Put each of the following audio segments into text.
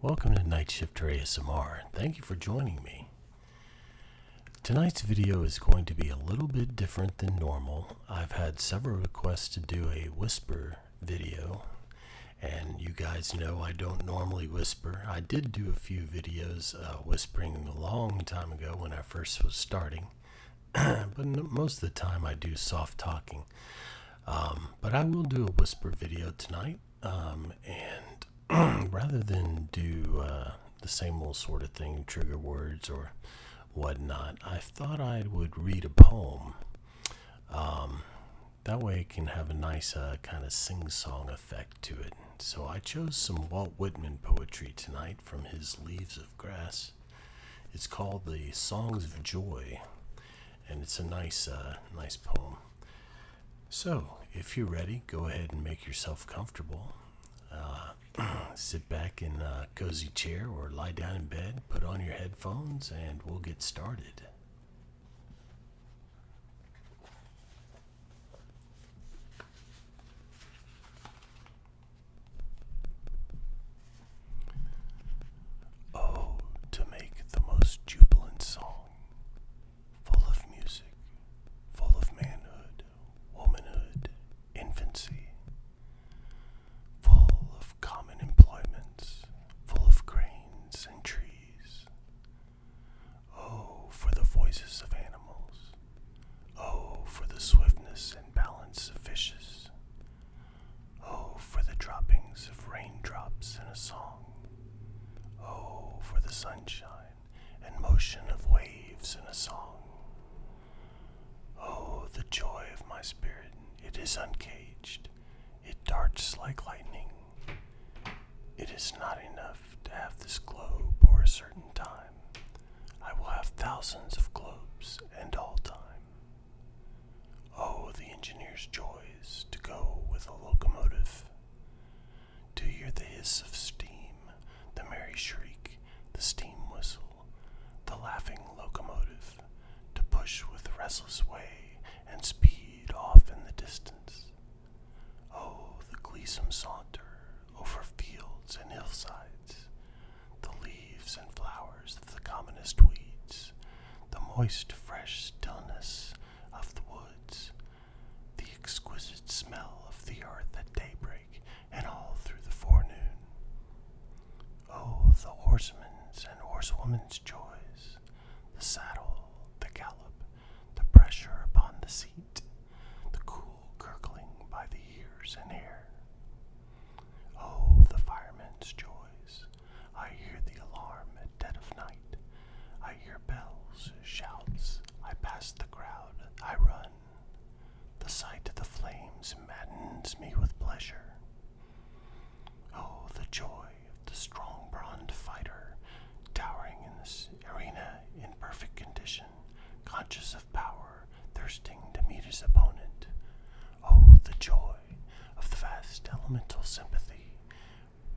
Welcome to NightshifterASMR. Thank you for joining me. Tonight's video is going to be a little bit different than normal. I've had several requests to do a whisper video, and you guys know I don't normally whisper. I did do a few videos whispering a long time ago when I first was starting, but most of the time I do soft talking. But I will do a whisper video tonight, and rather than do the same old sort of thing, trigger words or whatnot, I thought I would read a poem. That way it can have a nice kind of sing-song effect to it. So I chose some Walt Whitman poetry tonight from his Leaves of Grass. It's called The Songs of Joy, and it's a nice poem. So, if you're ready, go ahead and make yourself comfortable. Sit back in a cozy chair or lie down in bed, put on your headphones, and we'll get started. Oh, to make the most jubilant song, full of music, full of manhood, womanhood, infancy, full of common employments, full of grains and trees. Oh, for the voices of animals. Oh, for the swiftness and balance of fishes. Oh, for the droppings of raindrops in a song. Oh, for the sunshine and motion of waves in a song. Oh, the joy of my spirit, it is uncaged. It darts like lightning. It is not enough to have this globe or a certain time. I will have thousands of globes and all time. Oh, the engineer's joys to go with a locomotive. To hear the hiss of steam, the merry shriek, the steam whistle, the laughing locomotive, to push with restless way and speed off in the distance. Oh, the gleesome saunter over fields and hillsides, the leaves and flowers of the commonest weeds, the moist, fresh stillness of the woods, the exquisite smell of the earth at daybreak and all through the forenoon. Oh, the horsemen's and horsewoman's joys, the saddle, the gallop, the pressure upon the seat, the cool gurgling by the ears and hair. Oh, the firemen's joys, I hear the alarm at dead of night. I hear bells, shouts, I pass the crowd, I run. The sight of the flames maddens me with pleasure. Oh, the joy of the strong-brawned fighter, towering in this arena in perfect condition, conscious of power, thirsting to meet his opponent. Oh, the joy of the vast elemental sympathy,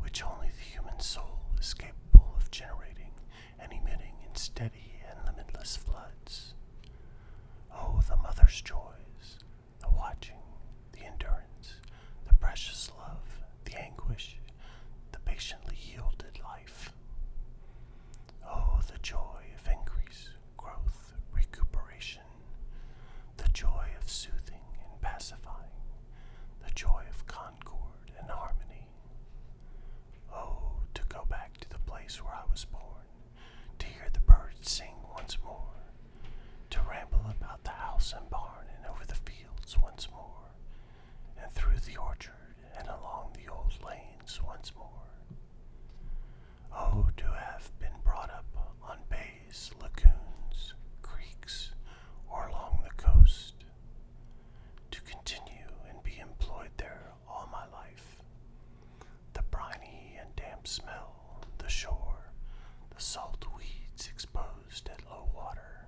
which only the human soul is capable of generating and emitting in steady and limitless floods. Oh, the mother's joys, the watching, the endurance, the precious love, the anguish, the patiently yielded life. Oh, the joy of increase, growth, recuperation, the joy of soothing and pacifying, the joy of concord and harmony. Oh, to go back to the place where I was born, to hear the birds sing once more, to ramble about the house and barn and over the fields once more, and through the orchard and along the old lanes once more. Oh, to have been brought up on bays, lagoons, creeks, or along the coast, to continue and be employed there all my life. The briny and damp smell, the shore, the salt weeds exposed at low water,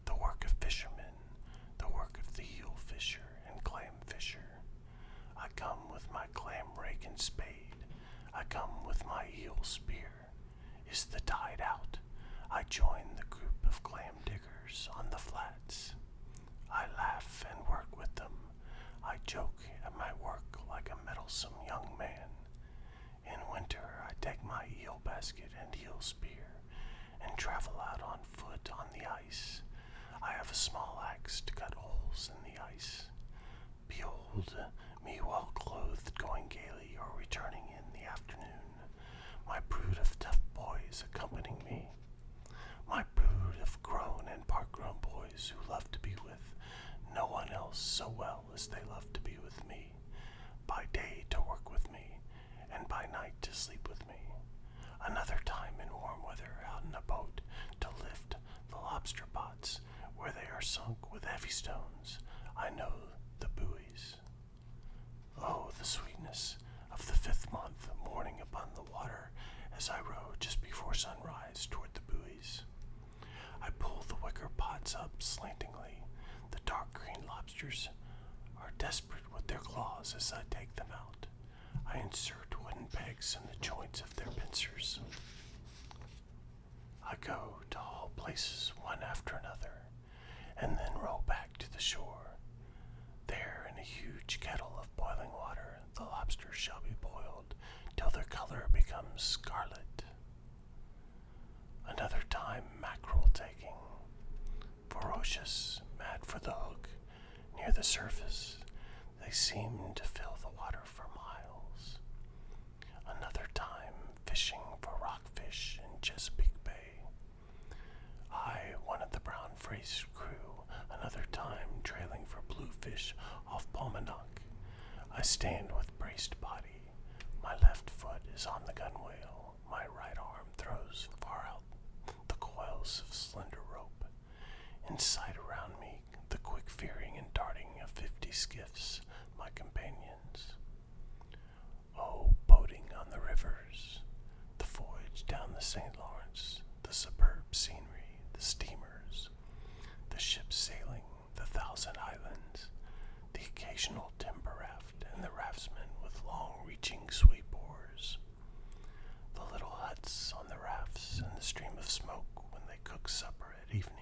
the work of fishermen, the work of the eel fisher and clam fisher. I come with my clam rake and spade, I come with my eel spear. Is the tide out? I join the group of clam diggers on the flats. I laugh and work with them. I joke at my work like a meddlesome young man. In winter I take my eel basket and eel spear, and travel out on foot on the ice. I have a small axe to cut holes in the ice. Behold me well clothed, going gaily, or returning in the afternoon. My brood of tough boys accompanying me. My brood of grown and part-grown boys who love to be with no one else so well as they love to be with me. By day to work with me, and by night to sleep with me. Another time in warm weather out in a boat to lift the lobster pots where they are sunk with heavy stones. I know the buoys. Oh, the sweetness of the 5th month, morning upon the water, as I row just before sunrise toward the buoys. I pull the wicker pots up slantingly. The dark green lobsters are desperate with their claws as I take them out. I insert wooden pegs in the joints of their pincers. I go to all places one after another, and then row back to the shore. There, in a huge kettle of boiling water, the lobsters shall be boiled till their color becomes scarlet. Another time mackerel taking, ferocious, mad for the hook, near the surface, they seem to fill the water for miles. Another time fishing for rockfish in Chesapeake Bay. I, one of the brown-faced crew, another time trailing for bluefish off Paumanok. I stand with braced body. My left foot is on the gunwale. My right arm throws far out the coils of slender rope. In sight around me, the quick veering and darting of 50 skiffs, my companions. Oh, boating on the rivers, the voyage down the St. Lawrence, the superb scenery, the steamers, the ships sailing the 1,000 islands, the occasional timber raft, and the raftsmen with long-reaching sweep oars. The little huts on the rafts and the stream of smoke when they cook supper at evening.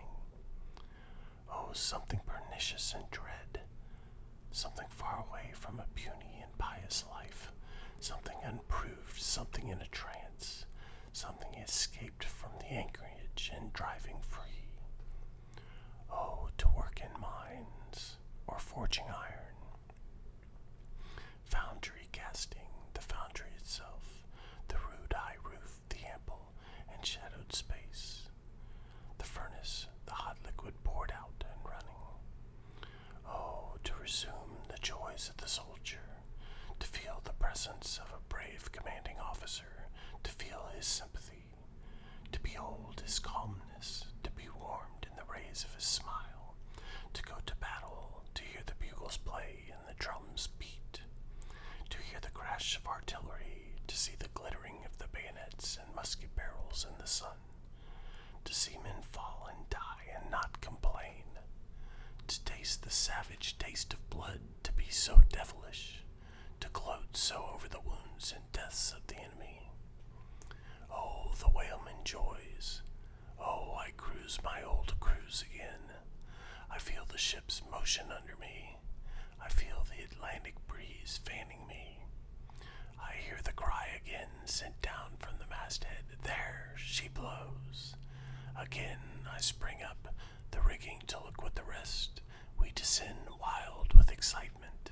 Oh, something pernicious and dread, something far away from a puny and pious life, something unproved, something in a trance, something escaped from the anchorage and driving free. Oh, to work in mines or forging iron, foundry casting, the foundry itself, the rude high roof, the ample and shadowed space, the furnace, the hot liquid poured out and running. Oh, to resume the joys of the soldier, to feel the presence of a brave commanding officer, to feel his sympathy, to behold his calmness, to be warmed in the rays of his smile, to go to battle, to hear the bugles play and the drums beat, to hear the crash of artillery, to see the glittering of the bayonets and musket barrels in the sun, to see men fall and die and not complain, to taste the savage taste of blood, to be so devilish, to gloat so over the wounds and deaths of the enemy. Oh, the whaleman joys. Oh, I cruise my old cruise again. I feel the ship's motion under me. I feel the Atlantic breeze fanning me. I hear the cry again sent down from the masthead. There she blows. Again I spring up the rigging to look with the rest. We descend wild with excitement.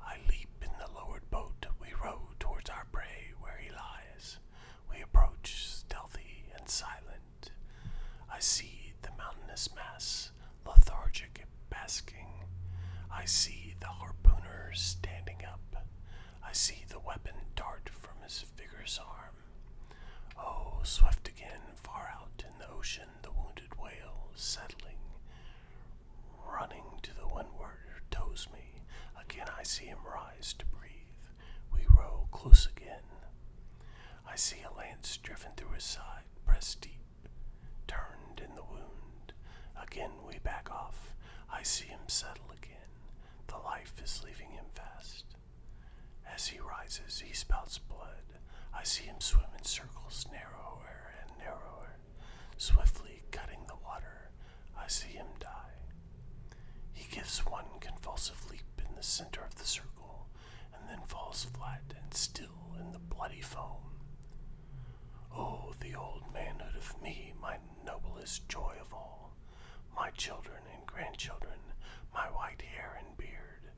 I leap in the lowered boat. We row towards our prey where he lies. We approach stealthy and silent. I see the mountainous mass, lethargic and basking. I see the harpooner standing up. I see the weapon dart from his vigorous arm. Oh, swift again, far out in the ocean, the wounded whale settling, running to the windward, tows me. Again I see him rise to breathe. We row close again. I see a lance driven through his side, pressed deep, turned in the wound. Again we back off. I see him settle again. The life is leaving him fast. As he rises, he spouts blood. I see him swim in circles, narrower and narrower, swiftly cutting the water. I see him die. He gives one convulsive leap in the center of the circle, and then falls flat and still in the bloody foam. Oh, the old manhood of me, my noblest joy of all. My children and grandchildren, my white hair and beard,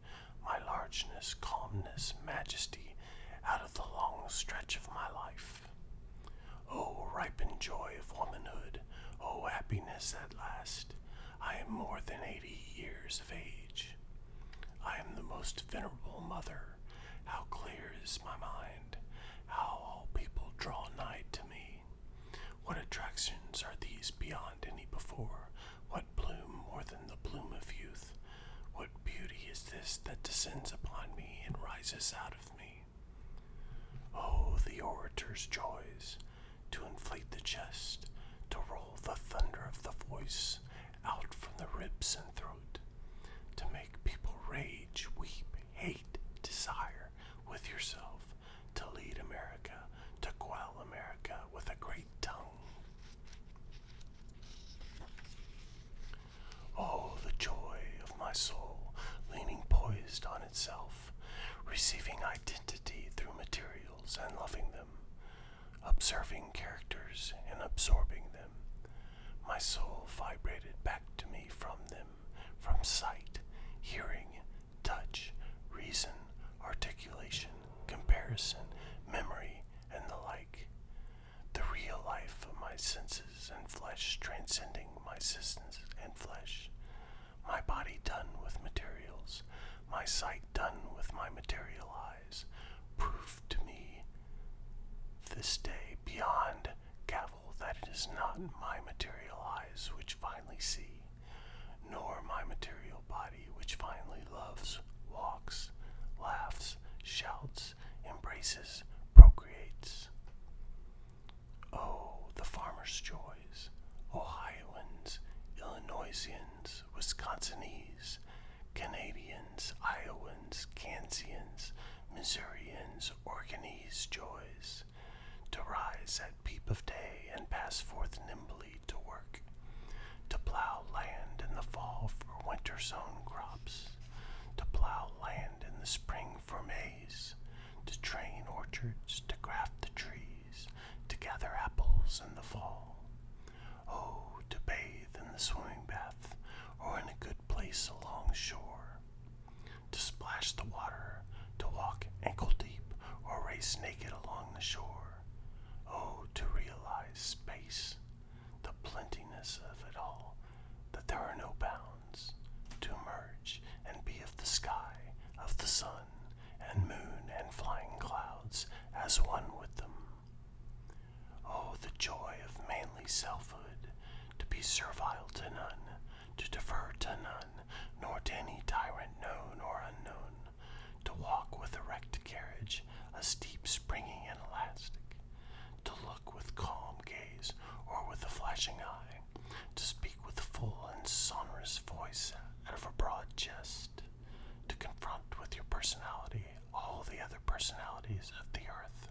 my largeness, calmness, majesty, out of the long stretch of my life. Oh, ripened joy of womanhood, oh, happiness at last. I am more than 80 years of age. I am the most venerable mother. How clear is my mind, how all people draw nigh to me. What attractions are these beyond any before? What bloom more than the bloom of youth? What beauty is this that descends upon me and rises out of me? Oh, the orator's joys, to inflate the chest, to roll the thunder of the voice out from the ribs and throat, to make people rage, weep, hate, desire with yourself, to lead America, to quell America with a great tongue. Oh, the joy of my soul, leaning poised on itself, receiving identity through materials and loving them, observing characters and absorbing them. My soul vibrated back to me from them, from sight, hearing, touch, reason, articulation, comparison, memory, and the like. The real life of my senses and flesh transcending my senses and flesh. My body done with materials, my sight done with my material eyes, proved to me this day beyond cavil that it is not my material eyes which finally see, nor my material body which finally loves, walks, laughs, shouts, embraces, procreates. Oh, the farmer's joys, Ohioans, Illinoisians, Wisconsinese, Canadians, Iowans, Kansans, Missourians, Oregonese joys, to rise at peep of day and pass forth nimbly to work, to plow land in the fall for winter-sown crops, to plow land in the spring for maize, to train orchards, to graft the trees, to gather apples in the fall. Oh, to bathe in the swimming bath or in a good place along shore, to splash the water, to walk ankle deep or race naked along the shore. Oh, to realize space, the plentiness of it all, that there are no bounds, to emerge and be of the sky, of the sun and moon and flying clouds as one with them. Oh, the joy of manly selfhood, to be servile to none, to defer to none, nor to any tyrant known or unknown, to walk with erect carriage, a steep springing and elastic, to look with calm gaze or with a flashing eye, to speak with full and sonorous voice out of a broad chest, to confront with your personality all the other personalities of the earth.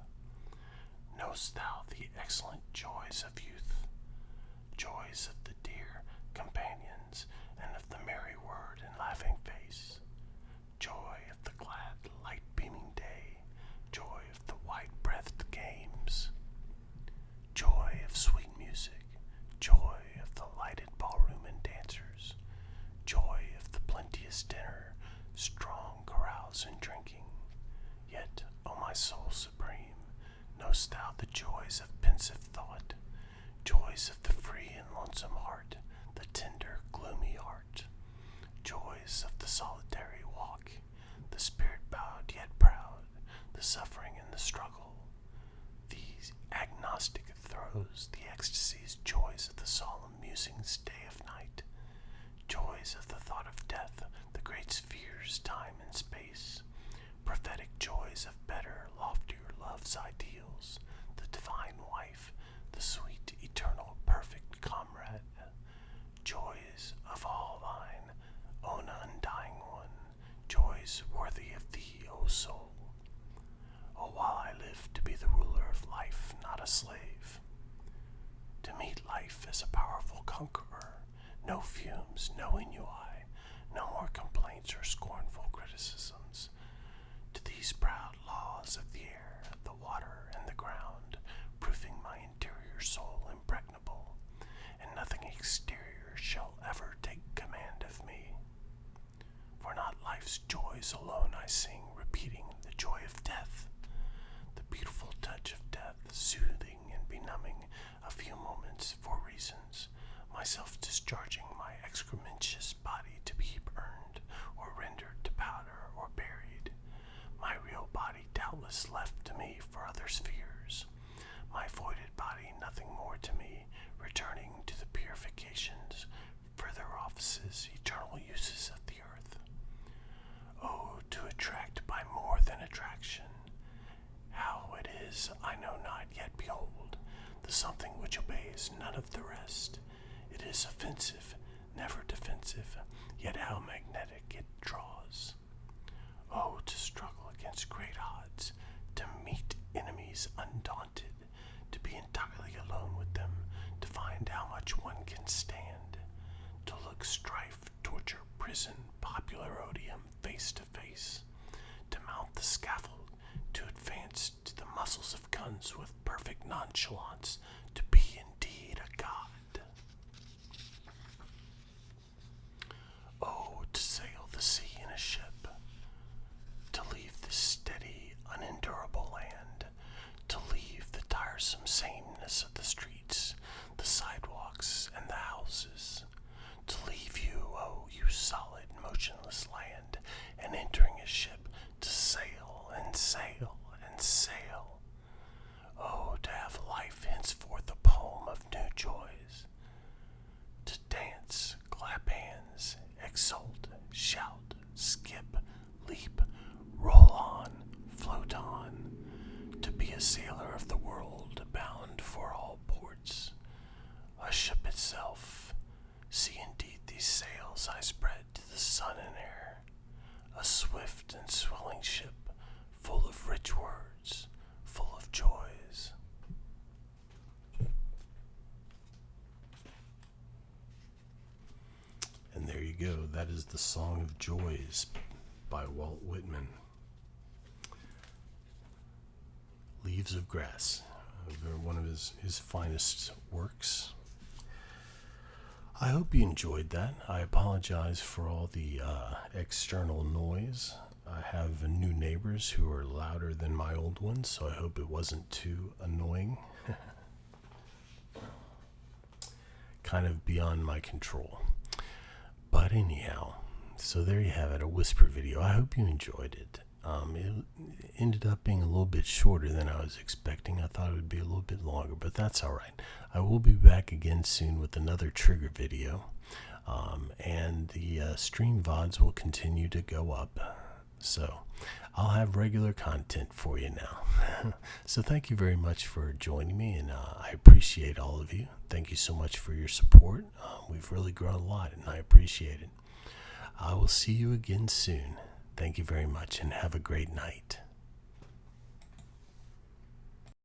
Knowest thou the excellent joys of youth, joys of the dear companions and of the merry word and laughing face, joy of the glad light-beaming day, joy of the wide-breathed games, joy of sweet music, joy of the lighted ballroom and dancers, joy of the plenteous dinner, strong carouse and drinking. Yet, O my soul supreme, knowest thou the joys of pensive thought, joys of the free and lonesome heart, the tender, gloomy heart, joys of the solitary walk, the spirit bowed yet proud, the suffering and the struggle, these agnostic throes, the ecstasies, joys of the solemn musings day of night, joys of the thought of death, the great spheres, time and space, prophetic joys of better, loftier love's ideals, the divine wife, the sweet, eternal, perfect comrade, joys of all thine, own undying one, joys worthy of thee, O soul. Oh, while I live to be the ruler of life, not a slave, to meet life as a powerful conqueror, no fumes, no ennui, no more complaints or scornful criticisms, to these proud laws of the air, the water, and the ground, proving my soothing and benumbing a few moments for reasons, myself discharging my excrementitious body to be burned or rendered to powder or buried, my real body doubtless left to me for other spheres, my voided body nothing more to me, returning to the purifications, further offices, eternal uses of the earth. Oh, to attract by more than attraction. How it is I know not, yet behold, the something which obeys none of the rest. It is offensive, never defensive, yet how magnetic it draws. Oh, to struggle against great odds, to meet enemies undaunted, to be entirely alone with them, to find how much one can stand, to look strife, torture, prison, popular odium face to face, to mount the scaffold, to advance to the muscles of guns with perfect nonchalance, to be indeed a god. Oh, to sail the sea in a ship, to leave this steady, unendurable land, to leave the tiresome sameness of the streets, the sidewalks, and the houses, to leave you, oh, you solid, motionless land, and entering a ship, to sail and sail and sail. Oh, to have life henceforth a poem of new joys, to dance, clap hands, exult, shout, skip, leap, roll on, float on, to be a sailor of the world, bound for all ports, a ship itself. See indeed these sails I spread to the sun and air, a swift and swelling ship, full of rich words, full of joys. And there you go. That is the Song of Joys by Walt Whitman. Leaves of Grass, one of his finest works. I hope you enjoyed that. I apologize for all the external noise. I have new neighbors who are louder than my old ones, so I hope it wasn't too annoying. Kind of beyond my control. But anyhow, so there you have it, a whisper video. I hope you enjoyed it. It ended up being a little bit shorter than I was expecting. I thought it would be a little bit longer, but that's all right. I will be back again soon with another trigger video, and the stream VODs will continue to go up. So I'll have regular content for you now. So thank you very much for joining me, and I appreciate all of you. Thank you so much for your support. We've really grown a lot, and I appreciate it. I will see you again soon. Thank you very much, and have a great night.